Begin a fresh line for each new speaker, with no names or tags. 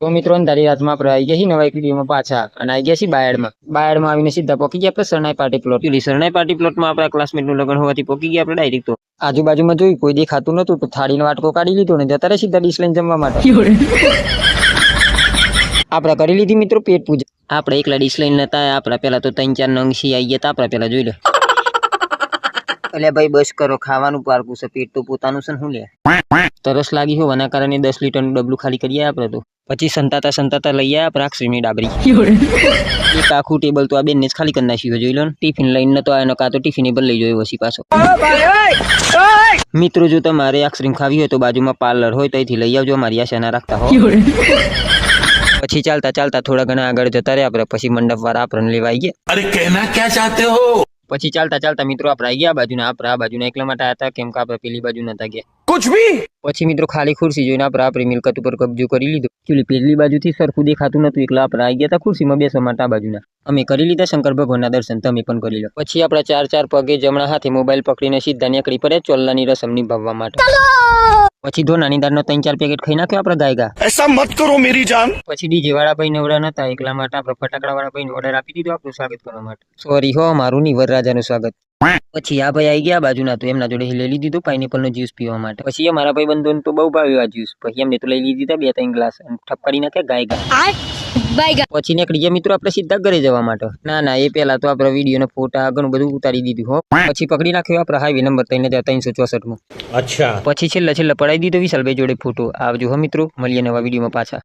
તો મિત્રો અંધારી રાતમાં આપણે આવી ગયા છીએ નવા એક વિડીયોમાં પાછા અને આવી ગયા છીએ બાયડમાં આવીને સીધા પોકી ગયા આપણે શરણાઈ પાર્ટી પ્લોટ. શરણાઈ પાર્ટી પ્લોટમાં આપણા ક્લાસમેટનું લગ્ન હોવાથી પોકી ગયા આપણે ડાયરેક્ટ. તો આજુબાજુમાં જોયું કોઈ દેખાતું નતું તો થાળીનો વાટકો કાઢી લીધો ને જતા રહે સીધા ડીશ લઈને જમવા માટે. આપણે કરી લીધી મિત્રો પેટ પૂજા. આપણે એકલા ડીશ લઈને નતા આપણા પેલા તો 3-4 નંગ સી આવી ગયા આપણા પેલા જોઈ લે. એટલે ભાઈ બસ કરો, ખાવાનું પારકું છે, પેટ તો પોતાનું છે ને શું લે. તરસ લાગી હોવાના કારણે 10 લીટરનું ડબલું ખાલી કરીએ આપણે. તો પછી સંતાતા લઈ આવ્યા આપણે આક્ષરીની ડાબરી. એક આખું ટેબલ તો આ બેનને જ ખાલી કરી નાખ્યું જોઈ લો ને. ટિફિન લઈને નતો આવ્યો, કાં તો ટિફિન બદલી જોયો વસી પાછો. મિત્રો જો તમારે આઈસ્ક્રીમ ખાવી હોય તો બાજુમાં પાર્લર હોય તો અહીંથી લઈ આવજો, મારી આશા ના રાખતા હો. પછી ચાલતા થોડા ઘણા આગળ જતા રહ્યા આપણે. પછી મંડપ વાળા આપણને લેવા આવી ગયા.
અરે કહેના ક્યાં ચાહતે હો.
પછી ચાલતા મિત્રો આપણે આવી ગયા આ બાજુના એકલા માટે હતા, કેમ કે આપણે પેલી બાજુ નતા ગયા.
કુછ ભી.
પછી મિત્રો ખાલી ખુરશી જોઈને આપણી મિલકત ઉપર કબજો કરી લીધો. એકચ્યુઅલી પેલી બાજુથી સરખું દેખાતું નતું, એકલા આપણે આવી ગયા હતા ખુરશીમાં બેસવા માટે. આ બાજુના અમે કરી લીધા શંકર ભગવાનના દર્શન, તમે પણ કરી લો. પછી આપણે 4 પગે જમણા હાથે મોબાઈલ પકડીને સીધા નીકળી પડે ચોલ્લાની રસમ નિભાવવા માટે. પછી ધોનાની દાળનો 3-4 પેકેટ ખાઈ નાખ્યો આપણે ગાયગા.
ऐसा मत करो मेरी जान.
પછી ડીજે વાળા ભાઈ નવરા નતા, એકલા માટે આપણે ફટાકડા વાળા ભાઈને ઓર્ડર આપી દીધો આપણું સ્વાગત કરવા માટે. સોરી હો, મારું નહીં, વરરાજાનું સ્વાગત. પછી આ ભાઈ આવી ગયા બાજુના, તો એમના જોડે લઈ લીધું પાઇનેપલ નો જ્યુસ પીવા માટે. પછી અમારા ભાઈ બંધોને તો બહુ ભાવ્યું આ જ્યુસ. પછી એમને તો લઈ લીધા 2-3 ગ્લાસ ઠપકારી નાખ્યા ગાયગા. પછી નીકળી ગયા મિત્રો આપણે સીધા ઘરે જવા માટે. ના એ પેલા તો આપણે વિડીયો ના ફોટા ઘણું બધું ઉતારી દીધું હો. પછી પકડી નાખ્યો આપણે હાઈવે નંબર 364 માં.
અચ્છા.
પછી છેલ્લે પડાવી દીધો વિશાલભાઈ જોડે ફોટો. આવજો હો મિત્રો, મળીએ નવા વિડીયોમાં પાછા.